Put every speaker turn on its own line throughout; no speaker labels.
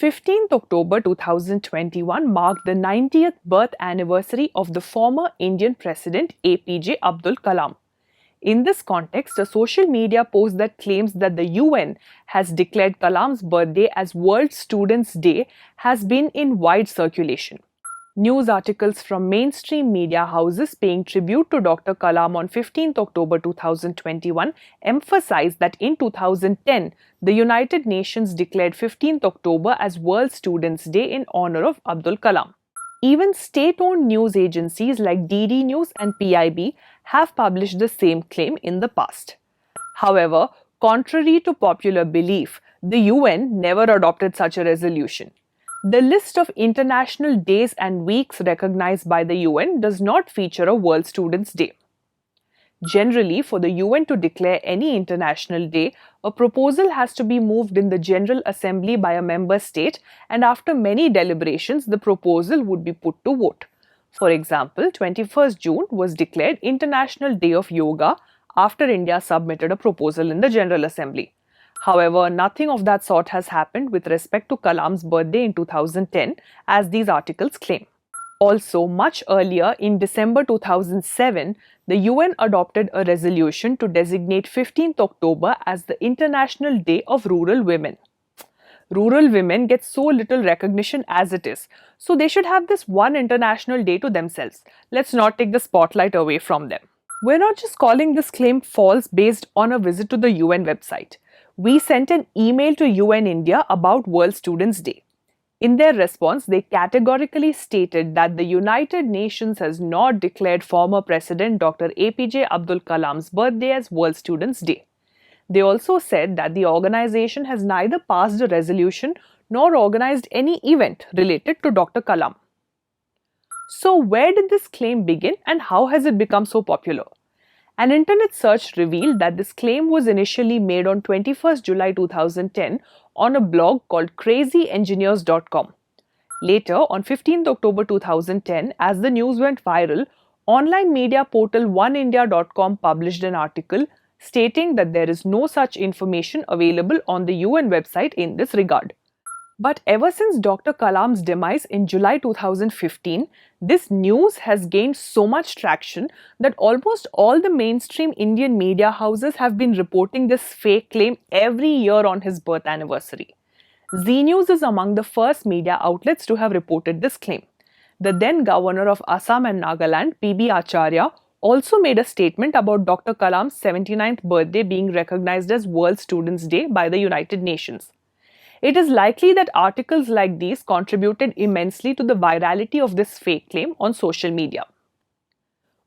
15th October 2021 marked the 90th birth anniversary of the former Indian President APJ Abdul Kalam. In this context, a social media post that claims that the UN has declared Kalam's birthday as World Students' Day has been in wide circulation. News articles from mainstream media houses paying tribute to Dr. Kalam on 15th October 2021 emphasize that in 2010, the United Nations declared 15th October as World Students' Day in honor of Abdul Kalam. Even state-owned news agencies like DD News and PIB have published the same claim in the past. However, contrary to popular belief, the UN never adopted such a resolution. The list of international days and weeks recognized by the UN does not feature a World Students' Day. Generally, for the UN to declare any international day, a proposal has to be moved in the General Assembly by a member state, and after many deliberations, the proposal would be put to vote. For example, 21st June was declared International Day of Yoga after India submitted a proposal in the General Assembly. However, nothing of that sort has happened with respect to Kalam's birthday in 2010, as these articles claim. Also, much earlier, in December 2007, the UN adopted a resolution to designate 15th October as the International Day of Rural Women. Rural women get so little recognition as it is, so they should have this one international day to themselves. Let's not take the spotlight away from them. We're not just calling this claim false based on a visit to the UN website. We sent an email to UN India about World Students' Day. In their response, they categorically stated that the United Nations has not declared former President Dr. APJ Abdul Kalam's birthday as World Students' Day. They also said that the organization has neither passed a resolution nor organized any event related to Dr. Kalam. So, where did this claim begin and how has it become so popular? An internet search revealed that this claim was initially made on 21st July 2010 on a blog called crazyengineers.com. Later, on 15th October 2010, as the news went viral, online media portal oneindia.com published an article stating that there is no such information available on the UN website in this regard. But ever since Dr. Kalam's demise in July 2015, this news has gained so much traction that almost all the mainstream Indian media houses have been reporting this fake claim every year on his birth anniversary. Zee News is among the first media outlets to have reported this claim. The then governor of Assam and Nagaland, P.B. Acharya, also made a statement about Dr. Kalam's 79th birthday being recognized as World Students' Day by the United Nations. It is likely that articles like these contributed immensely to the virality of this fake claim on social media.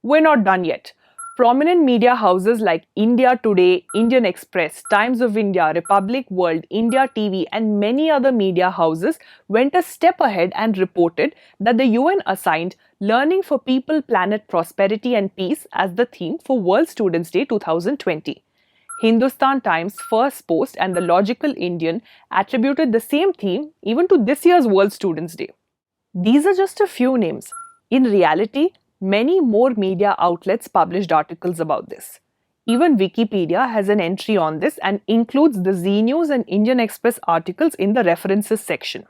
We're not done yet. Prominent media houses like India Today, Indian Express, Times of India, Republic World, India TV, and many other media houses went a step ahead and reported that the UN assigned Learning for People, Planet, Prosperity and Peace as the theme for World Students' Day 2020. Hindustan Times, First Post and The Logical Indian attributed the same theme even to this year's World Students' Day. These are just a few names. In reality, many more media outlets published articles about this. Even Wikipedia has an entry on this and includes the Zee News and Indian Express articles in the references section.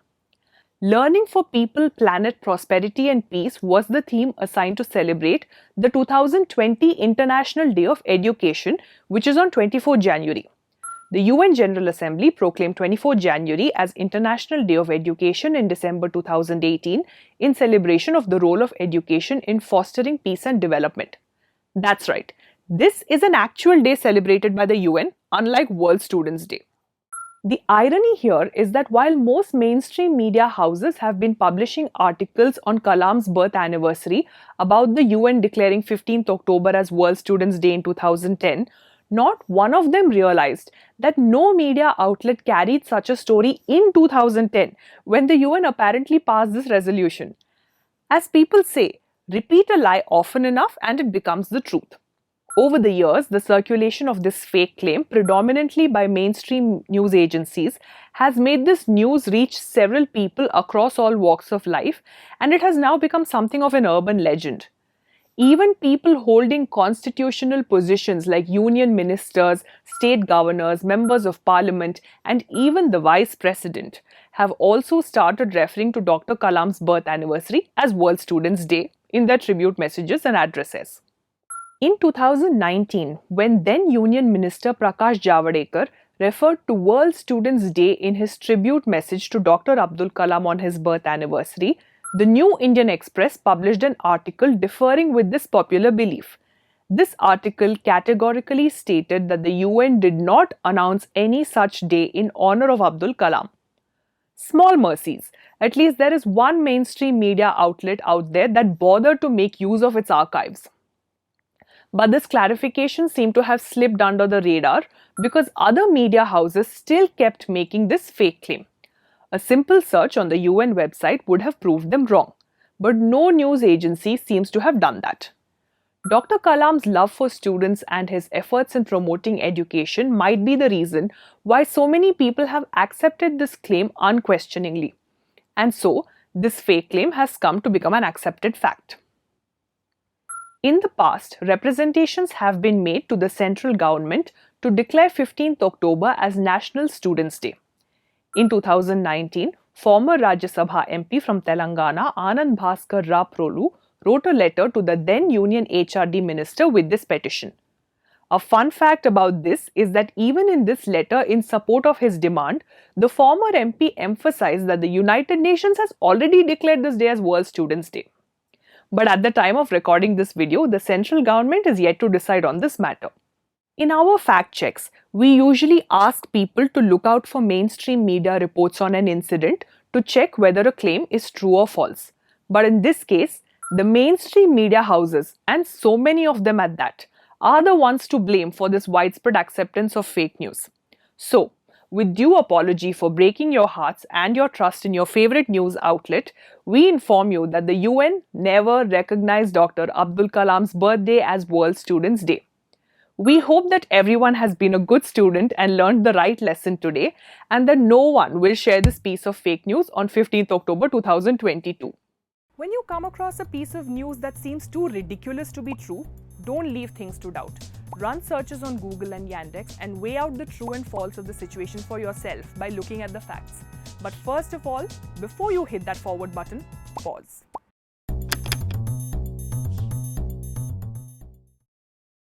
Learning for People, Planet, Prosperity and Peace was the theme assigned to celebrate the 2020 International Day of Education, which is on 24 January. The UN General Assembly proclaimed 24 January as International Day of Education in December 2018 in celebration of the role of education in fostering peace and development. That's right, this is an actual day celebrated by the UN, unlike World Students' Day. The irony here is that while most mainstream media houses have been publishing articles on Kalam's birth anniversary about the UN declaring 15th October as World Students' Day in 2010, not one of them realized that no media outlet carried such a story in 2010 when the UN apparently passed this resolution. As people say, repeat a lie often enough and it becomes the truth. Over the years, the circulation of this fake claim, predominantly by mainstream news agencies, has made this news reach several people across all walks of life, and it has now become something of an urban legend. Even people holding constitutional positions like union ministers, state governors, members of parliament, and even the vice president have also started referring to Dr. Kalam's birth anniversary as World Students' Day in their tribute messages and addresses. In 2019, when then Union Minister Prakash Javadekar referred to World Students' Day in his tribute message to Dr. Abdul Kalam on his birth anniversary, the New Indian Express published an article differing with this popular belief. This article categorically stated that the UN did not announce any such day in honor of Abdul Kalam. Small mercies. At least there is one mainstream media outlet out there that bothered to make use of its archives. But this clarification seemed to have slipped under the radar because other media houses still kept making this fake claim. A simple search on the UN website would have proved them wrong, but no news agency seems to have done that. Dr. Kalam's love for students and his efforts in promoting education might be the reason why so many people have accepted this claim unquestioningly. And so, this fake claim has come to become an accepted fact. In the past, representations have been made to the central government to declare 15th October as National Students' Day. In 2019, former Rajya Sabha MP from Telangana, Anand Bhaskar Raprolu, wrote a letter to the then Union HRD Minister with this petition. A fun fact about this is that even in this letter in support of his demand, the former MP emphasized that the United Nations has already declared this day as World Students' Day. But at the time of recording this video, the central government is yet to decide on this matter. In our fact checks, we usually ask people to look out for mainstream media reports on an incident to check whether a claim is true or false. But in this case, the mainstream media houses, and so many of them at that, are the ones to blame for this widespread acceptance of fake news. So, with due apology for breaking your hearts and your trust in your favorite news outlet, we inform you that the UN never recognized Dr. Abdul Kalam's birthday as World Students' Day. We hope that everyone has been a good student and learned the right lesson today, and that no one will share this piece of fake news on 15th October 2022. When you come across a piece of news that seems too ridiculous to be true, don't leave things to doubt. Run searches on Google and Yandex and weigh out the true and false of the situation for yourself by looking at the facts. But first of all, before you hit that forward button, pause.